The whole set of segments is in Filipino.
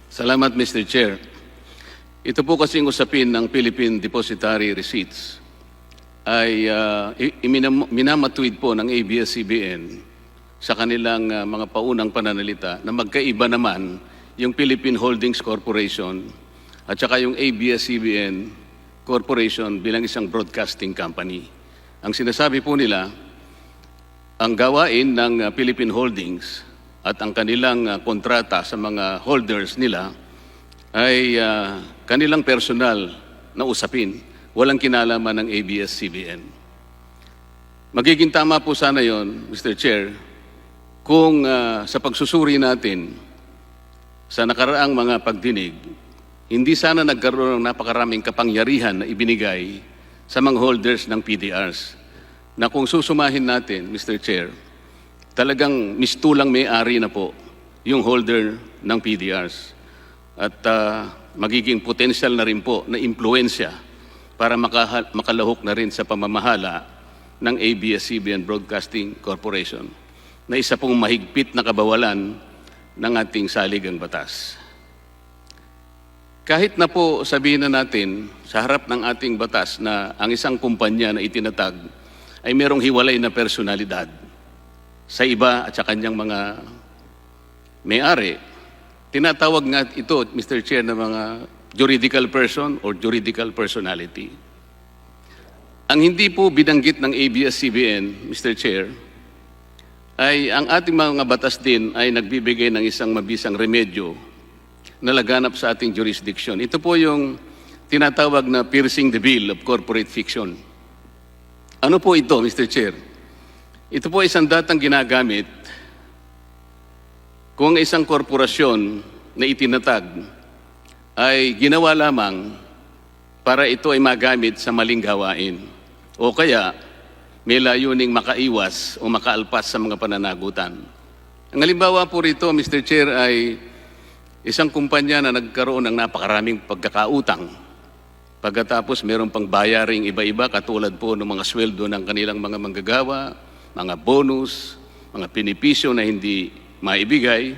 Salamat, Mr. Chair. Ito po kasing usapin ng Philippine Depositary Receipts ay minamatwid po ng ABS-CBN sa kanilang mga paunang pananalita na magkaiba naman yung Philippine Holdings Corporation at saka yung ABS-CBN Corporation bilang isang broadcasting company. Ang sinasabi po nila, ang gawain ng Philippine Holdings at ang kanilang kontrata sa mga holders nila ay kanilang personal na usapin. Walang kinalaman ng ABS-CBN. Magiging tama po sana yon, Mr. Chair, kung sa pagsusuri natin sa nakaraang mga pagdinig, hindi sana nagkaroon ng napakaraming kapangyarihan na ibinigay sa mga holders ng PDRs na kung susumahin natin, Mr. Chair, talagang mistulang may-ari na po yung holder ng PDRs at magiging potential na rin po na impluensya para makalahok na rin sa pamamahala ng ABS-CBN Broadcasting Corporation na isa pong mahigpit na kabawalan ng ating saligang batas. Kahit na po sabihin na natin sa harap ng ating batas na ang isang kumpanya na itinatag ay merong hiwalay na personalidad sa iba at sa kanyang mga may-ari, tinatawag nga ito, Mr. Chair, na mga juridical person or juridical personality. Ang hindi po binanggit ng ABS-CBN, Mr. Chair, ay ang ating mga batas din ay nagbibigay ng isang mabisang remedyo na laganap sa ating jurisdiction. Ito po yung tinatawag na piercing the veil of corporate fiction. Ano po ito, Mr. Chair? Ito po isang datang ginagamit kung isang korporasyon na itinatag ay ginawa lamang para ito ay magamit sa maling gawain o kaya may layuning makaiwas o makaalpas sa mga pananagutan. Ang halimbawa po rito, Mr. Chair, ay isang kumpanya na nagkaroon ng napakaraming pagkakautang. Pagkatapos mayroon pang bayaring iba-iba katulad po ng mga sweldo ng kanilang mga manggagawa, mga bonus, mga benepisyo na hindi maibigay.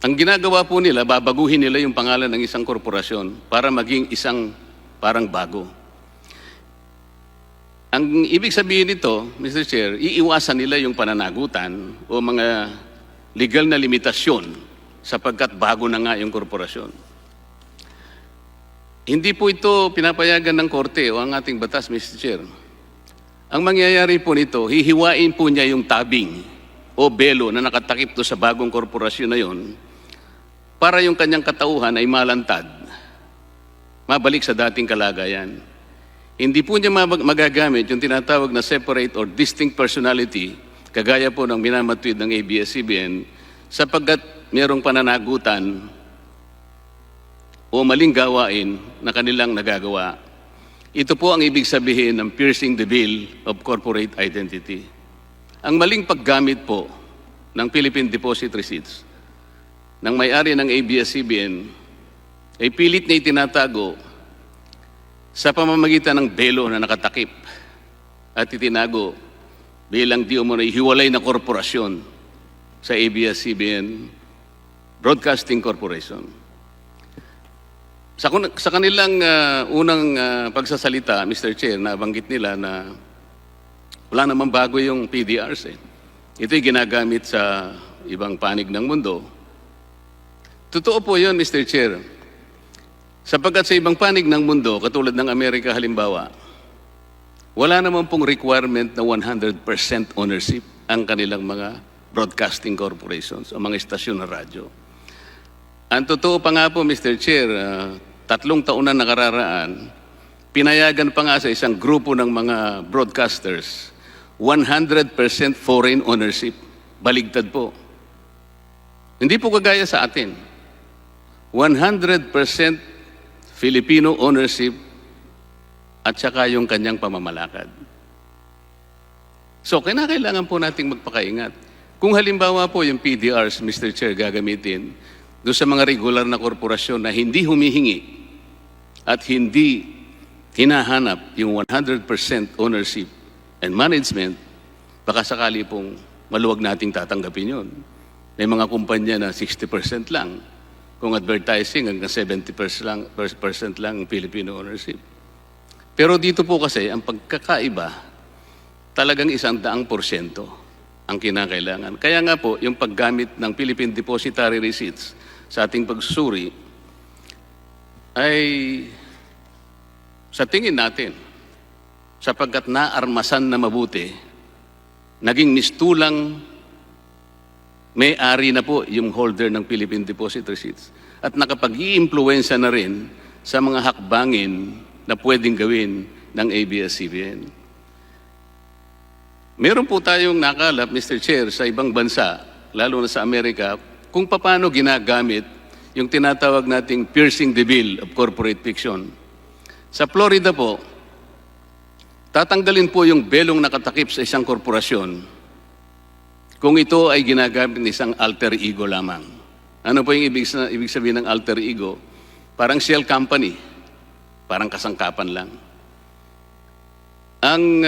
Ang ginagawa po nila, babaguhin nila yung pangalan ng isang korporasyon para maging isang parang bago. Ang ibig sabihin nito, Mr. Chair, iiwasan nila yung pananagutan o mga legal na limitasyon sapagkat bago na nga yung korporasyon. Hindi po ito pinapayagan ng korte o ang ating batas, Mr. Chair. Ang mangyayari po nito, hihiwain po niya yung tabing o belo na nakatakip to sa bagong korporasyon na yon para yung kanyang katauhan ay malantad, mabalik sa dating kalagayan. Hindi po niya magagamit yung tinatawag na separate or distinct personality, kagaya po ng minamatwid ng ABS-CBN, sapagkat mayroong pananagutan o maling gawain na kanilang nagagawa. Ito po ang ibig sabihin ng piercing the veil of corporate identity. Ang maling paggamit po ng Philippine Deposit Receipts ng may-ari ng ABS-CBN ay pilit na itinatago sa pamamagitan ng belo na nakatakip at itinago bilang di umano hiwalay na korporasyon sa ABS-CBN Broadcasting Corporation. Sa kanilang unang pagsasalita, Mr. Chair, nabanggit nila na wala namang bago yung PDRs. Ito'y ginagamit sa ibang panig ng mundo. Totoo po yun, Mr. Chair. Sapagkat sa ibang panig ng mundo, katulad ng Amerika halimbawa, wala naman pong requirement na 100% ownership ang kanilang mga broadcasting corporations o mga istasyon na radyo. Ang totoo pa nga po, Mr. Chair, 3 taon na nakararaan, pinayagan pa nga sa isang grupo ng mga broadcasters, 100% foreign ownership. Baligtad po. Hindi po kagaya sa atin. 100% Filipino ownership at saka yung kanyang pamamalakad. So, kailangan po nating magpakaingat. Kung halimbawa po yung PDRs, Mr. Chair, gagamitin doon sa mga regular na korporasyon na hindi humihingi at hindi hinahanap yung 100% ownership and management, baka sakali pong maluwag nating tatanggapin yun. May mga kumpanya na 60% lang. Kung advertising, hanggang 70% lang Filipino ownership. Pero dito po kasi, ang pagkakaiba, talagang 100% ang kinakailangan. Kaya nga po, yung paggamit ng Philippine Depositary Receipts sa ating pagsusuri ay sa tingin natin, sapagkat naarmasan na mabuti, naging mistulang may-ari na po yung holder ng Philippine Deposit Receipts at nakapag-i-impluwensya na rin sa mga hakbangin na pwedeng gawin ng ABS-CBN. Meron po tayong nakalap, Mr. Chair, sa ibang bansa, lalo na sa Amerika, kung paano ginagamit yung tinatawag nating piercing the veil of corporate fiction. Sa Florida po, tatanggalin po yung belong nakatakip sa isang korporasyon kung ito ay ginagamit ng isang alter ego lamang. Ano po yung ibig sabihin ng alter ego? Parang shell company, parang kasangkapan lang. Ang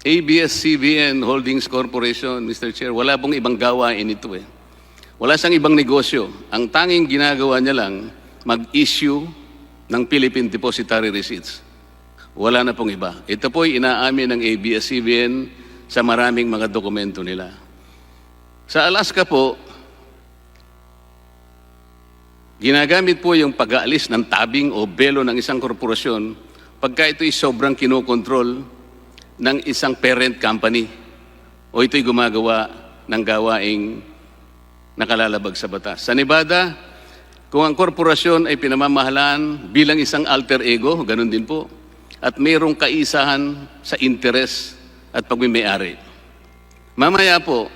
ABS-CBN Holdings Corporation, Mr. Chair, wala pong ibang gawain ito eh. Wala siyang ibang negosyo. Ang tanging ginagawa niya lang, mag-issue ng Philippine Depositary Receipts. Wala na pong iba. Ito po ay inaamin ng ABS-CBN sa maraming mga dokumento nila. Sa Alaska po, ginagamit po yung pag-aalis ng tabing o belo ng isang korporasyon pagka ito'y sobrang kinokontrol ng isang parent company o ito'y gumagawa ng gawaing nakalalabag sa batas. Sa Nevada, kung ang korporasyon ay pinamamahalaan bilang isang alter ego, ganun din po, at mayroong kaisahan sa interes at pagmimayari. Mamaya po,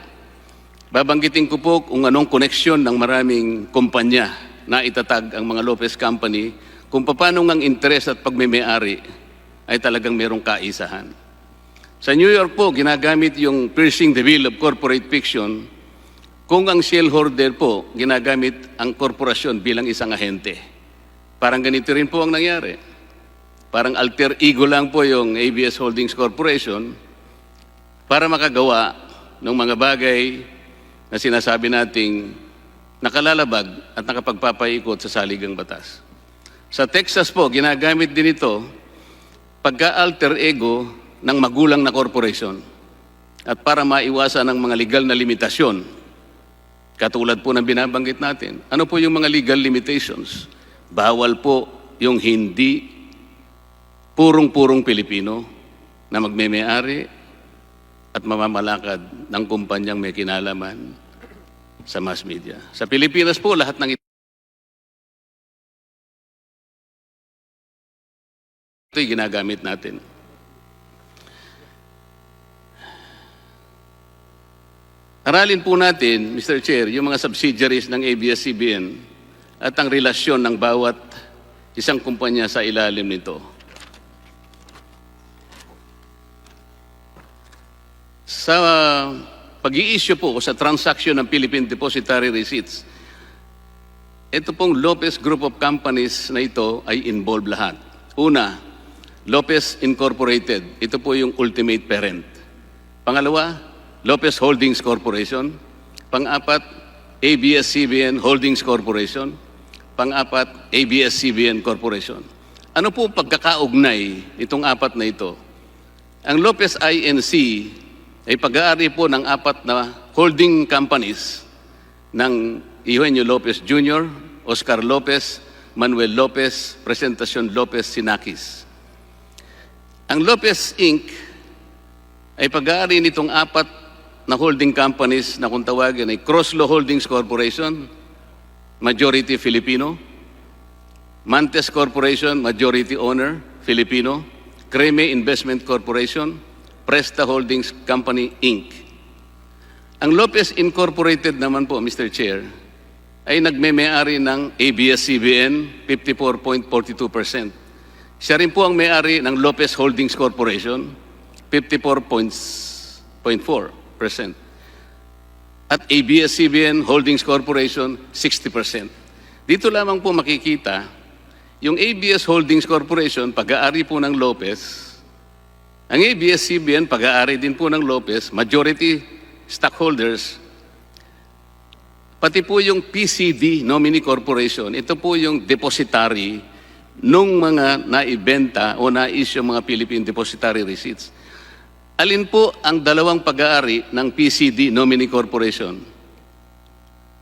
babanggitin ko po kung anong koneksyon ng maraming kumpanya na itatag ang mga Lopez Company, kung paano ang interes at pagmimayari ay talagang mayroong kaisahan. Sa New York po, ginagamit yung piercing the veil of corporate fiction kung ang shareholder po, ginagamit ang korporasyon bilang isang ahente. Parang ganito rin po ang nangyari. Parang alter ego lang po yung ABS Holdings Corporation para makagawa ng mga bagay na sinasabi nating nakalalabag at nakapagpapaikot sa saligang batas. Sa Texas po, ginagamit din ito pagka-alter ego ng magulang na corporation at para maiwasan ang mga legal na limitasyon. Katulad po ng binabanggit natin. Ano po yung mga legal limitations? Bawal po yung hindi purong-purong Pilipino na magme-may-ari at mamamalakad ng kumpanyang may kinalaman sa mass media. Sa Pilipinas po, lahat ng ito'y ginagamit natin. Aralin po natin, Mr. Chair, yung mga subsidiaries ng ABS-CBN at ang relasyon ng bawat isang kumpanya sa ilalim nito. Sa pag-i-issue po sa transaction ng Philippine Depositary Receipts, ito pong Lopez Group of Companies na ito ay involved lahat. Una, Lopez Incorporated. Ito po yung ultimate parent. Pangalawa, Lopez Holdings Corporation. Pang-apat, ABS-CBN Holdings Corporation. Pang-apat, ABS-CBN Corporation. Ano po pagkakaugnay itong apat na ito? Ang Lopez INC ay pag-aari po ng apat na holding companies ng Eugenio Lopez Jr., Oscar Lopez, Manuel Lopez, Presentacion Lopez Sinakis. Ang Lopez Inc. ay pag-aari nitong apat na holding companies na kung tawagin ay Crosslaw Holdings Corporation, majority Filipino, Mantes Corporation, majority owner, Filipino, Creme Investment Corporation, Presta Holdings Company, Inc. Ang Lopez Incorporated naman po, Mr. Chair, ay nagme-may-ari ng ABS-CBN, 54.42%. Siya rin po ang may-ari ng Lopez Holdings Corporation, 54.4%. At ABS-CBN Holdings Corporation, 60%. Dito lamang po makikita, yung ABS Holdings Corporation, pag-aari po ng Lopez, ang ABS-CBN, pag-aari din po ng Lopez, majority stockholders, pati po yung PCD, Nominee Corporation, ito po yung depositary nung mga naibenta o na-issue mga Philippine Depositary Receipts. Alin po ang dalawang pag-aari ng PCD, Nominee Corporation?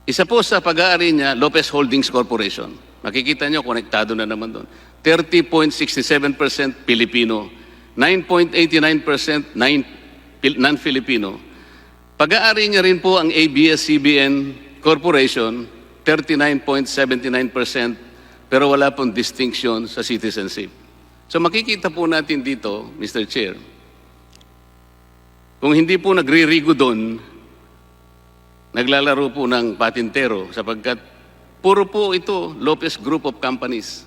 Isa po sa pag-aari niya, Lopez Holdings Corporation. Makikita nyo, konektado na naman doon. 30.67% Pilipino, 9.89% non-Filipino. Pag-aari niya rin po ang ABS-CBN Corporation, 39.79%, pero wala pong distinction sa citizenship. So makikita po natin dito, Mr. Chair, kung hindi po nagre-rigo doon, naglalaro po ng patintero sapagkat puro po ito Lopez Group of Companies.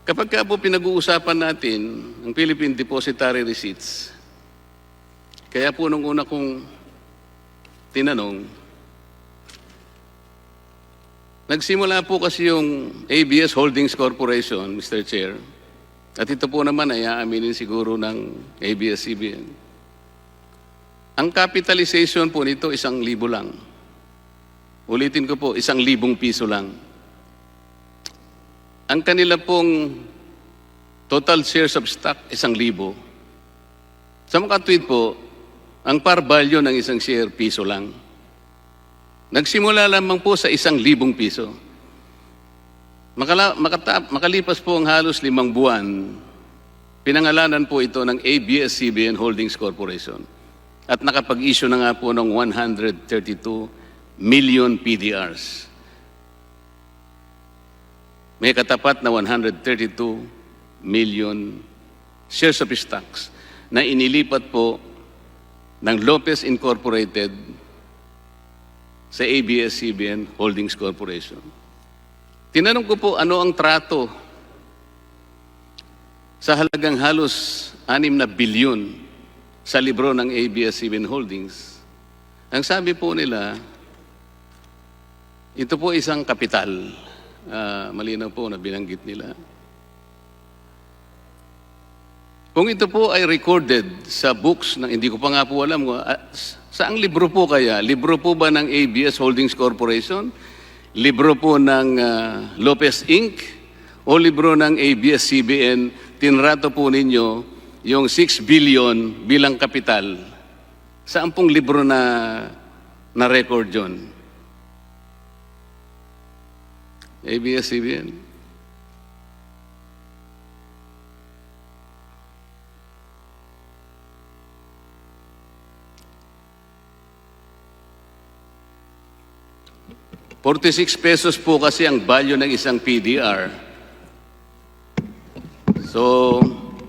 Kapag ka po pinag-uusapan natin ang Philippine Depositary Receipts, kaya po nung una kong tinanong, nagsimula po kasi yung ABS Holdings Corporation, Mr. Chair, at ito po naman ay aaminin siguro ng ABS-CBN. Ang capitalization po nito 1,000 lang. Ulitin ko po, 1,000 piso lang. Ang kanila pong total shares of stock, 1,000. Sa makatwid po, ang par value ng isang share, piso lang. Nagsimula lamang po sa 1,000 piso. Makalipas po ang halos 5 buwan, pinangalanan po ito ng ABS-CBN Holdings Corporation. At nakapag-issue na nga po ng 132 million PDRs. May katapat na 132 million shares of stocks na inilipat po ng Lopez Incorporated sa ABS-CBN Holdings Corporation. Tinanong ko po ano ang trato sa halagang halos 6 na bilyon sa libro ng ABS-CBN Holdings. Ang sabi po nila, ito po isang kapital. Malinaw po na binanggit nila. Kung ito po ay recorded sa books, hindi ko pa nga po alam, saang libro po kaya? Libro po ba ng ABS Holdings Corporation? Libro po ng Lopez Inc? O libro ng ABS-CBN? Tinrato po ninyo yung 6 billion bilang kapital. Saan pong libro na record yun? ABS-CBN. ₱46 po kasi ang value ng isang PDR. So,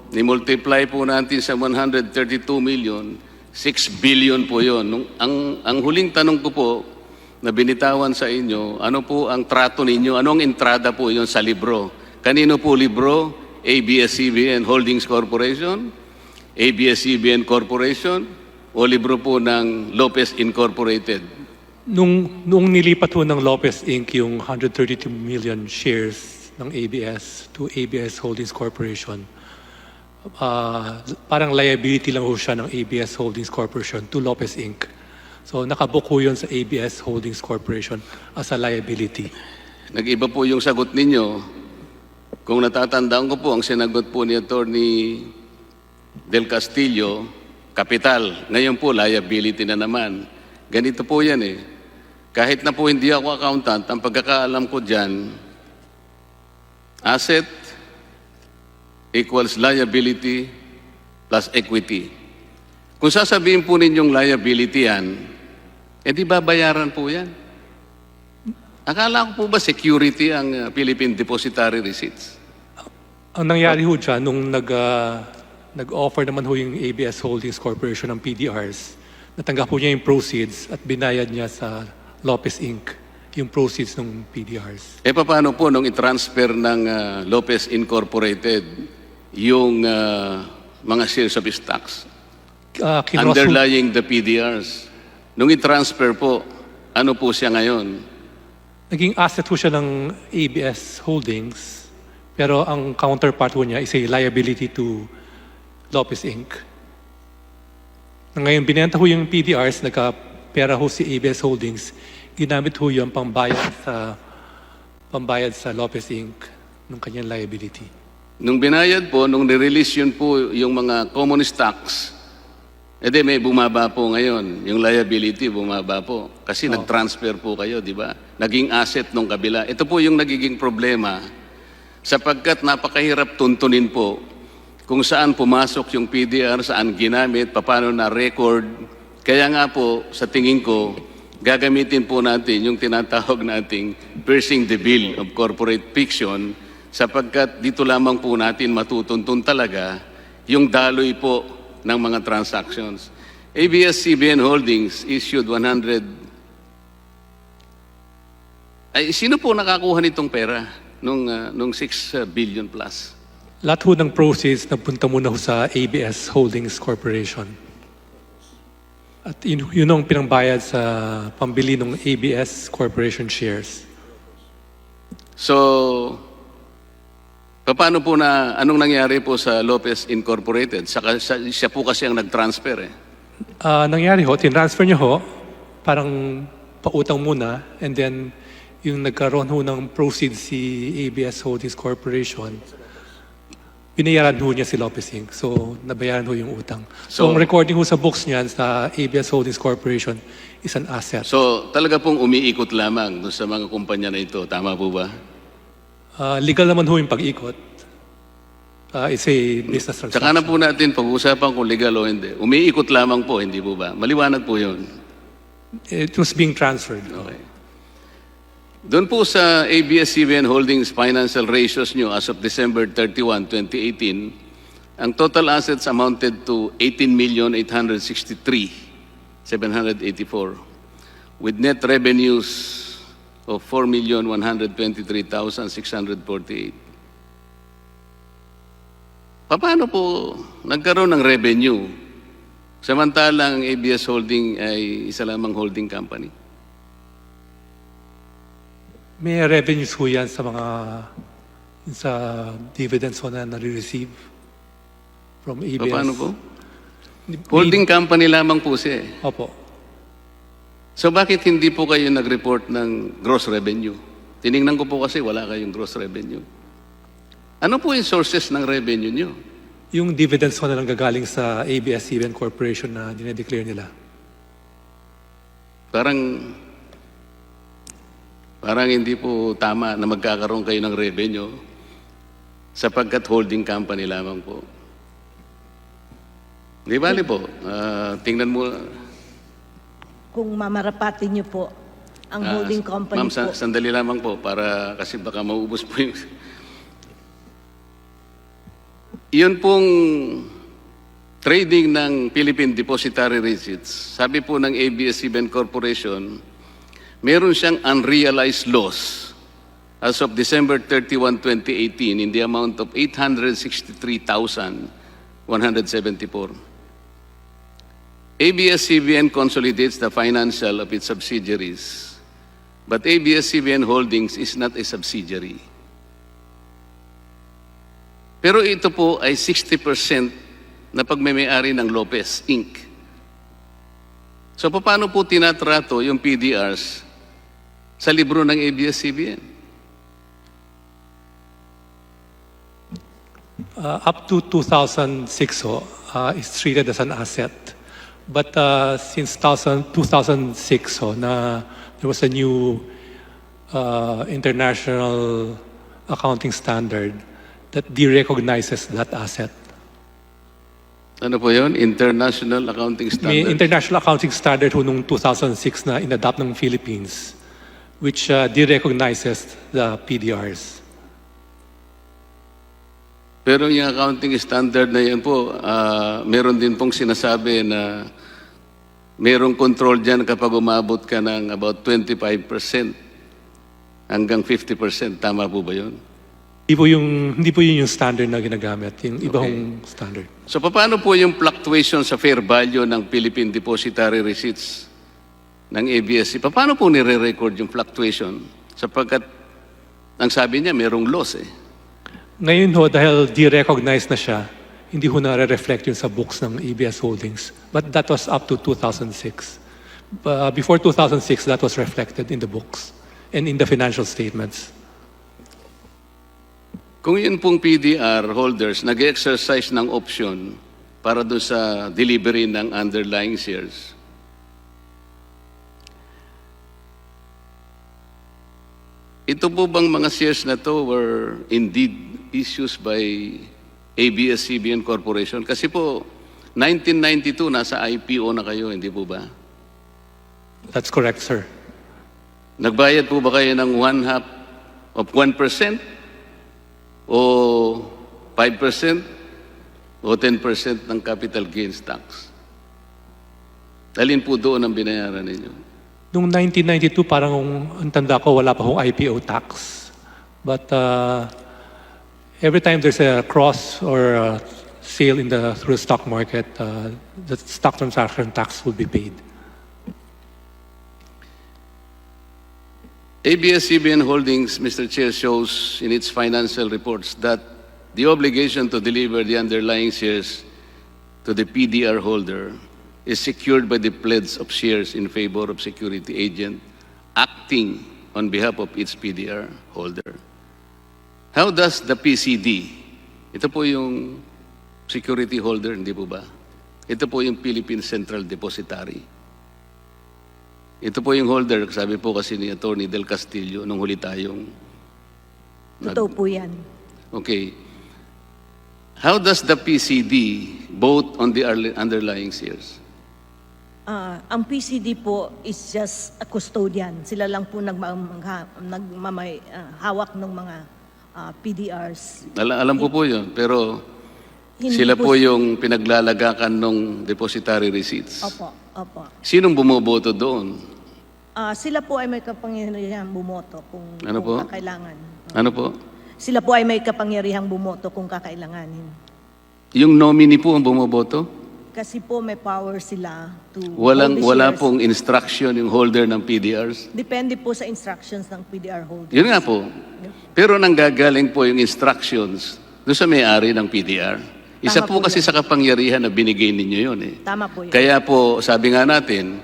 ni-multiply po natin sa 132 million, 6 billion po yun. Ang huling tanong ko po, na binitawan sa inyo, ano po ang trato ninyo? Anong entrada po yun sa libro? Kanino po libro? ABS-CBN Holdings Corporation? ABS-CBN Corporation? O libro po ng Lopez Incorporated? Nung nilipat po ng Lopez Inc. yung 132 million shares ng ABS to ABS Holdings Corporation, parang liability lang po siya ng ABS Holdings Corporation to Lopez Inc. So nakabook po yun sa ABS Holdings Corporation as a liability. Nag-iba po yung sagot ninyo. Kung natatandaan ko po, ang sinagot po ni Attorney Del Castillo, kapital. Ngayon po, liability na naman. Ganito po yan eh. Kahit na po hindi ako accountant, ang pagkakaalam ko dyan, asset equals liability plus equity. Kung sasabihin po ninyong liability yan, di babayaran po yan. Akala ko po ba security ang Philippine Depositary Receipts? Ang nangyari ho dyan, nung nag-offer naman ho yung ABS Holdings Corporation ng PDRs, natanggap po niya yung proceeds at binayad niya sa Lopez Inc. yung proceeds ng PDRs. Paano po nung i-transfer ng Lopez Incorporated yung mga shares of stocks? Underlying the PDRs. Nung i-transfer po, ano po siya ngayon? Naging asset po siya ng ABS Holdings, pero ang counterpart po niya is a liability to Lopez Inc. Ngayon, binenta ho yung PDRs, nagkapera ho si ABS Holdings, ginamit ho yun pambayad sa Lopez Inc. ng kanyang liability. Nung binayad po, nung nirelease yun po yung mga common stocks, edi may bumaba po ngayon. Yung liability bumaba po. Kasi nag-transfer po kayo, di ba? Naging asset nung kabila. Ito po yung nagiging problema sapagkat napakahirap tuntunin po kung saan pumasok yung PDR, saan ginamit, paano na-record. Kaya nga po, sa tingin ko, gagamitin po natin yung tinatawag nating piercing the veil of corporate fiction sapagkat dito lamang po natin matutuntun talaga yung daloy po ng mga transactions. ABS-CBN Holdings issued 100... Ay, sino po nakakuha nitong pera nung 6 billion plus? Lahat ho ng proceeds napunta muna ho sa ABS Holdings Corporation. At yun ang pinangbayad sa pambili ng ABS Corporation shares. So, paano po anong nangyari po sa Lopez Incorporated? Siya po kasi ang nag-transfer eh. Nangyari ho, tinransfer niya ho, parang pautang muna, and then yung nagkaroon ho ng proceeds si ABS Holdings Corporation, binayaran ho niya si Lopez Inc. So, nabayaran ho yung utang. So, ang recording ho sa books niyan sa ABS Holdings Corporation is an asset. So, talaga pong umiikot lamang doon sa mga kumpanya na ito. Tama po ba? Legal naman ho yung pag-ikot. It's a business transaction. Tsaka na po natin pag-uusapan kung legal o hindi. Umiikot lamang po, hindi po ba? Maliwanag po yun. It was being transferred. Okay. Doon po sa ABS-CBN Holdings financial ratios nyo as of December 31, 2018, ang total assets amounted to 18,863,784 with net revenues of 4,123,648. Paano po nagkaroon ng revenue samantalang ABS Holding ay isa lamang holding company? May revenues ho yan sa dividends ho na nare-receive from ABS. Paano po? Holding company lamang po siya eh. Opo. So bakit hindi po kayo nag-report ng gross revenue? Tiningnan ko po kasi wala kayong gross revenue. Ano po yung sources ng revenue nyo? Yung dividends ho na lang gagaling sa ABS-CBN Corporation na dinedeclare nila. Parang hindi po tama na magkakaroon kayo ng revenue sapagkat holding company lamang po. Di bali po, tingnan mo. Kung mamarapatin niyo po ang holding company ma'am, po. sandali lamang po para kasi baka maubos po yung... Iyon pong trading ng Philippine Depositary Receipts. Sabi po ng ABS-CBN Corporation, meron siyang unrealized loss as of December 31, 2018 in the amount of 863,174. ABS-CBN consolidates the financial of its subsidiaries, but ABS-CBN Holdings is not a subsidiary. Pero ito po ay 60% na pagmamay-ari ng Lopez Inc. So paano po tinatrato yung PDRs sa libro ng ABS-CBN? Up to 2006 is treated as an asset. But since 2006 there was a new international accounting standard that de-recognizes that asset. Ano po yun? International Accounting Standard? May international accounting standard ho noong 2006 na in-adopt ng Philippines, which de-recognizes the PDRs. Pero yung accounting standard na yan po, meron din pong sinasabi na merong control dyan kapag umabot ka ng about 25% hanggang 50%. Tama po ba yun? Hindi po yun yung standard na ginagamit, yung ibang standard. So paano po yung fluctuation sa fair value ng Philippine Depositary Receipts ng ABS? Paano po nire-record yung fluctuation? Sapagkat ang sabi niya merong loss eh. Ngayon ho, dahil de-recognize na siya, hindi ho na-reflect yun sa books ng ABS Holdings. But that was up to 2006. Before 2006, that was reflected in the books and in the financial statements. Kung yun pong PDR holders nag-exercise ng option para doon sa delivery ng underlying shares, ito po bang mga shares na to were indeed issues by ABS-CBN Corporation? Kasi po, 1992, nasa IPO na kayo, hindi po ba? That's correct, sir. Nagbayad po ba kayo ng 1/2 of 1% o 5% o 10% ng capital gains tax? Alin po doon ang binayaran ninyo? Noong 1992, parang ang tanda ko, wala pa hong IPO tax. But every time there's a cross or a sale through the stock market, the stock transaction tax will be paid. ABS-CBN Holdings, Mr. Chair, shows in its financial reports that the obligation to deliver the underlying shares to the PDR holder is secured by the pledge of shares in favor of security agent acting on behalf of its PDR holder. How does the PCD, ito po yung security holder, hindi po ba? Ito po yung Philippine Central Depository. Ito po yung holder, sabi po kasi ni Attorney Del Castillo nung huli tayong... Totoo po yan. Okay. How does the PCD vote on the underlying shares? Ang PCD po is just a custodian. Sila lang po hawak ng mga PDRs. Alam ko po yun, pero Hindi sila po po yung pinaglalagakan ng depository receipts. Opo, opo. Sinong bumoboto doon? Sila po ay may kapangyarihang bumoto kung kakailangan. Ano po? Sila po ay may kapangyarihang bumoto kung kakailanganin. Yung nominee po ang bumoboto? Kasi po may power sila to Wala hold the shares. pong instruction yung holder ng PDRs? Depende po sa instructions ng PDR holder. Yun nga po. Pero nanggagaling po yung instructions doon sa may-ari ng PDR. Isa Tama po po kasi sa kapangyarihan na binigay ninyo yun eh. Tama po yun. Kaya po, sabi nga natin,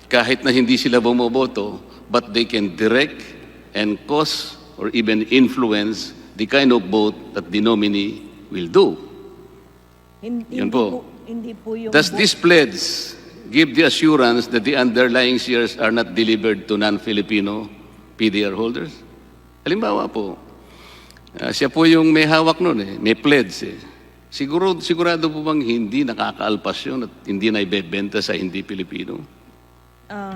kahit na hindi sila bumoboto, but they can direct and cause or even influence the kind of vote that the nominee will do. Yun po. Hindi po yung Does this pledge give the assurance that the underlying shares are not delivered to non-Filipino PDR holders? Halimbawa po, siya po yung may hawak nun eh, may pledge eh. Sigurado po bang hindi nakakaalpas yun at hindi na ibebenta sa hindi Pilipino?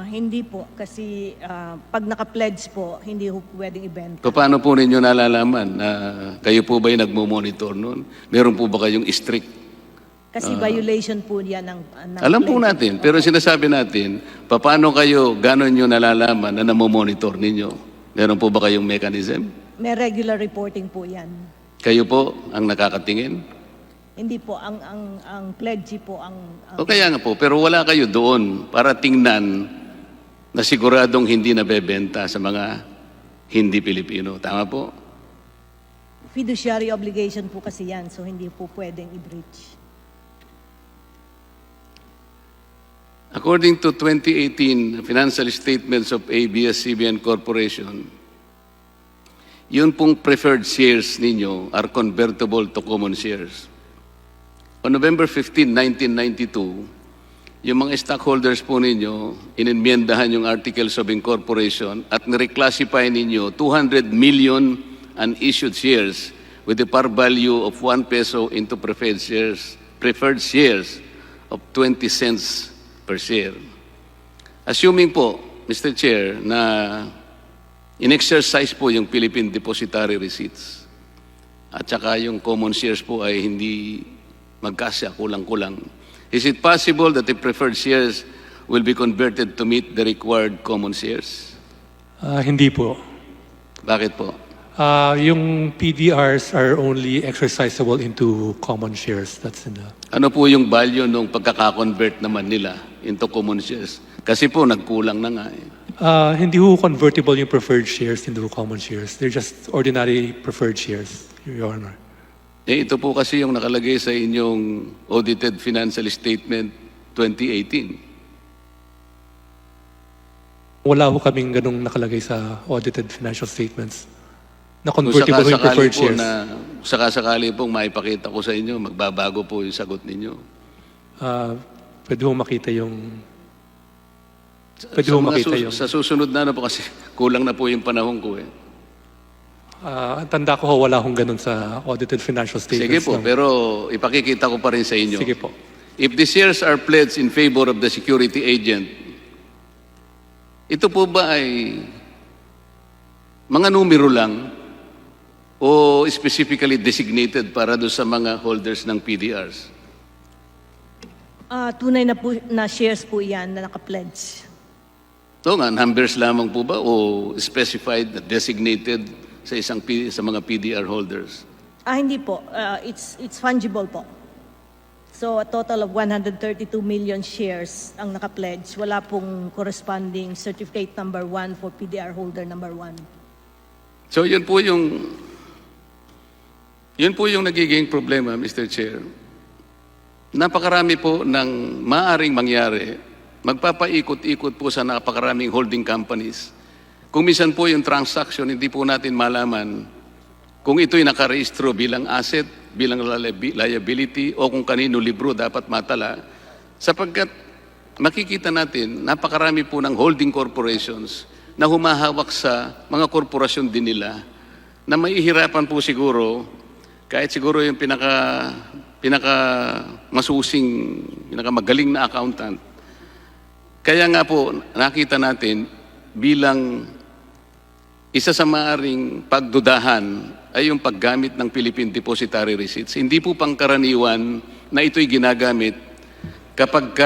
Hindi po, kasi pag naka-pledge po, hindi po pwedeng ibenta. Paano po ninyo nalalaman na kayo po ba'y nagmo-monitor nun? Meron po ba kayong strict? Kasi violation po yan ng Alam po pledge. natin, pero sinasabi natin, paano kayo, gano'n nyo nalalaman na namomonitor ninyo? Meron po ba kayong mechanism? May regular reporting po yan. Kayo po ang nakakatingin? Hindi po, ang pledge po O kaya nga po, pero wala kayo doon para tingnan na siguradong hindi nabebenta sa mga hindi Pilipino. Tama po? fiduciary obligation po kasi yan, so hindi po pwedeng i-breach. According to 2018 financial statements of ABS-CBN Corporation, yun pong preferred shares ninyo are convertible to common shares. On November 15, 1992, yung mga stockholders po ninyo, inimyendahan yung Articles of Incorporation at nireclassify ninyo 200 million unissued shares with a par value of 1 peso into preferred shares of 20 cents per share. Assuming po, Mr. Chair, na in-exercise po yung Philippine Depository Receipts at saka yung common shares po ay hindi magkasya, kulang-kulang. Is it possible that the preferred shares will be converted to meet the required common shares? Hindi po. Bakit po? Yung PDRs are only exercisable into common shares. That's in the... Ano po yung value nung pagkaka-convert naman nila into common shares? Kasi po nagkulang na nga eh. Hindi ho convertible yung preferred shares into common shares. They're just ordinary preferred shares, Your Honor. Eh, ito po kasi yung nakalagay sa inyong audited financial statement 2018. Wala ho kaming ganung nakalagay sa audited financial statements na Kung convertible ho yung sakasakali preferred po shares. na sakasakali pong maipakita ko sa inyo, magbabago po yung sagot ninyo. Pwede ho makita yung... Pwede ho makita yung... Sa susunod na po kasi kulang na po yung panahon ko eh. Ang tanda ko ho, wala hong ganun sa audited financial statements. Sige po, ng- pero ipakikita ko pa rin sa inyo. Sige po. If the shares are pledged in favor of the security agent, ito po ba ay mga numero lang o specifically designated para doon sa mga holders ng PDRs? Tunay na po na shares po yan na naka-pledge. Ito nga, numbers lamang po ba o specified, designated sa sa mga PDR holders? Hindi po. It's fungible po. So a total of 132 million shares ang naka-pledge. Wala pong corresponding certificate number 1 for PDR holder number 1. So yun po yung nagiging problema, Mr. Chair. Napakarami po ng maaring mangyari. Magpapaikot-ikot po sa napakaraming holding companies. Kung minsan po yung transaction, hindi po natin malaman kung ito'y nakarehistro bilang asset, bilang liability, o kung kanino libro dapat matala. Sapagkat makikita natin, napakarami po ng holding corporations na humahawak sa mga korporasyon din nila na maihirapan po siguro, kahit siguro yung pinakamagaling na accountant. Kaya nga po, nakita natin bilang isa sa maaring pagdudahan ay yung paggamit ng Philippine Depositary Receipts. Hindi po pangkaraniwan na ito'y ginagamit kapag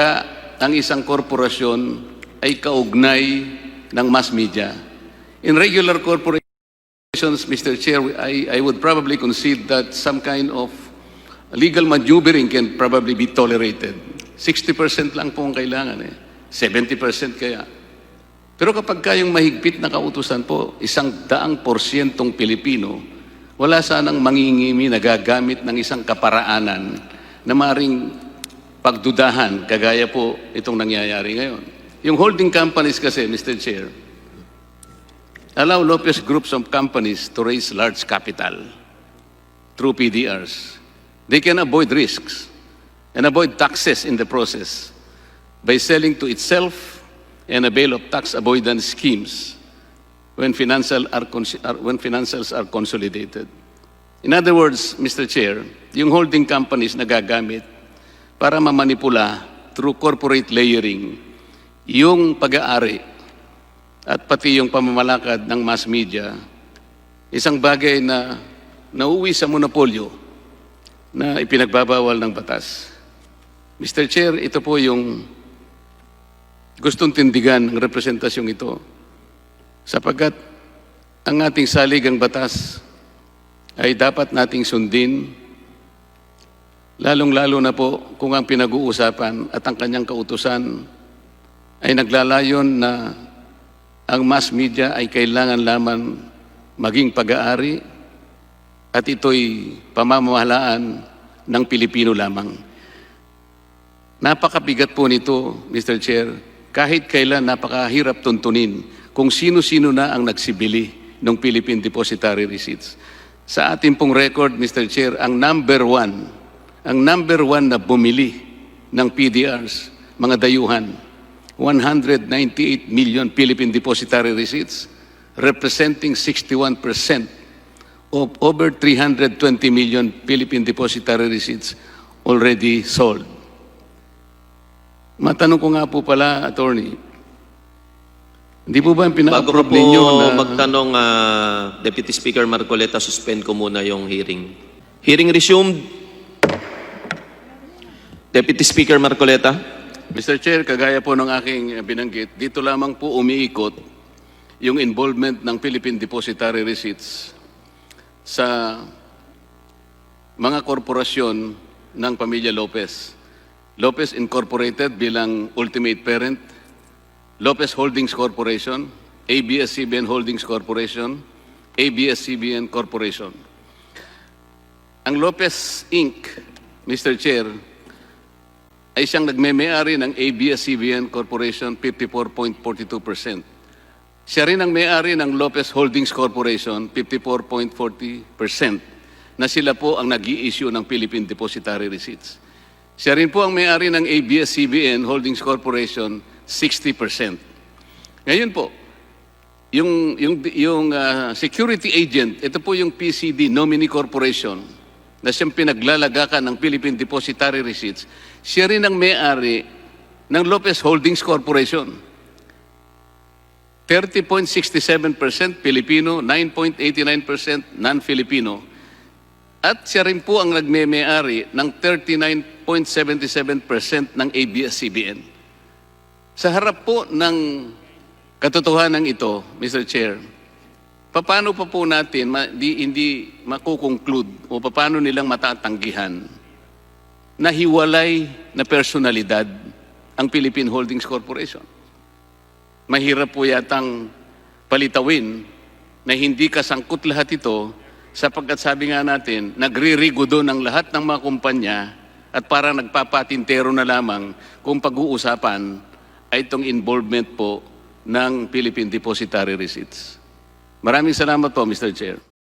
ang isang korporasyon ay kaugnay ng mass media. In regular corporations, Mr. Chair, I would probably concede that some kind of legal maneuvering can probably be tolerated. 60% lang po ang kailangan eh. 70% kaya. Pero kapag kayong mahigpit na kautusan po, 100% Pilipino, wala sanang mangingimi na gagamit ng isang kaparaanan na maring pagdudahan, kagaya po itong nangyayari ngayon. Yung holding companies kasi, Mr. Chair, allow Lopez groups of companies to raise large capital through PDRs. They can avoid risks and avoid taxes in the process by selling to itself and avail of tax avoidance schemes when financials are consolidated. In other words, Mr. Chair, yung holding companies na gagamit para mamanipula through corporate layering yung pag-aari at pati yung pamamalakad ng mass media, isang bagay na nauwi sa monopolyo na ipinagbabawal ng batas. Mr. Chair, ito po yung gustong tindigan ng representasyong ito sapagkat ang ating saligang batas ay dapat nating sundin, lalong-lalo na po kung ang pinag-uusapan at ang kanyang kautusan ay naglalayon na ang mass media ay kailangan lamang maging pag-aari at ito'y pamamahalaan ng Pilipino lamang. Napakabigat po nito, Mr. Chair, kahit kailan napakahirap tuntunin kung sino-sino na ang nagsibili ng Philippine Depositary Receipts. Sa ating pong record, Mr. Chair, ang number one na bumili ng PDRs, mga dayuhan, 198 million Philippine Depositary Receipts, representing 61% of over 320 million Philippine Depositary Receipts already sold. Matanong ko nga po pala, Attorney, hindi po ba yung pina-approve Bago ninyo po na... magtanong, Deputy Speaker Marcoleta, suspend ko muna yung hearing. Hearing resumed. Deputy Speaker Marcoleta. Mr. Chair, kagaya po ng aking binanggit, dito lamang po umiikot yung involvement ng Philippine Depositary Receipts sa mga korporasyon ng pamilya Lopez. Lopez Incorporated bilang ultimate parent, Lopez Holdings Corporation, ABS-CBN Holdings Corporation, ABS-CBN Corporation. Ang Lopez Inc., Mr. Chair, ay siyang nagme-may-ari ng ABS-CBN Corporation 54.42%. Siya rin ang may-ari ng Lopez Holdings Corporation, 54.40%, na sila po ang nag-i-issue ng Philippine Depositary Receipts. Siya rin po ang may-ari ng Abscbn Holdings Corporation, 60%. Ngayon po, yung security agent, ito po yung PCD Nominee Corporation, na siyang pinaglalagakan ng Philippine Depositary Receipts, siya rin ang may-ari ng Lopez Holdings Corporation. 30.67% Pilipino, 9.89% non-Filipino. At siya rin po ang nagme-may-ari ng 39.77% ng ABS-CBN. Sa harap po ng katotohanan ito, Mr. Chair, paano pa po natin hindi makukonclude o paano nilang matatanggihan na hiwalay na personalidad ang Philippine Holdings Corporation? Mahirap po yatang palitawin na hindi kasangkot lahat ito sapagkat sabi nga natin, nagririgo doon ang lahat ng mga kumpanya at parang nagpapatintero na lamang kung pag-uusapan ay itong involvement po ng Philippine Depositary Receipts. Maraming salamat po, Mr. Chair.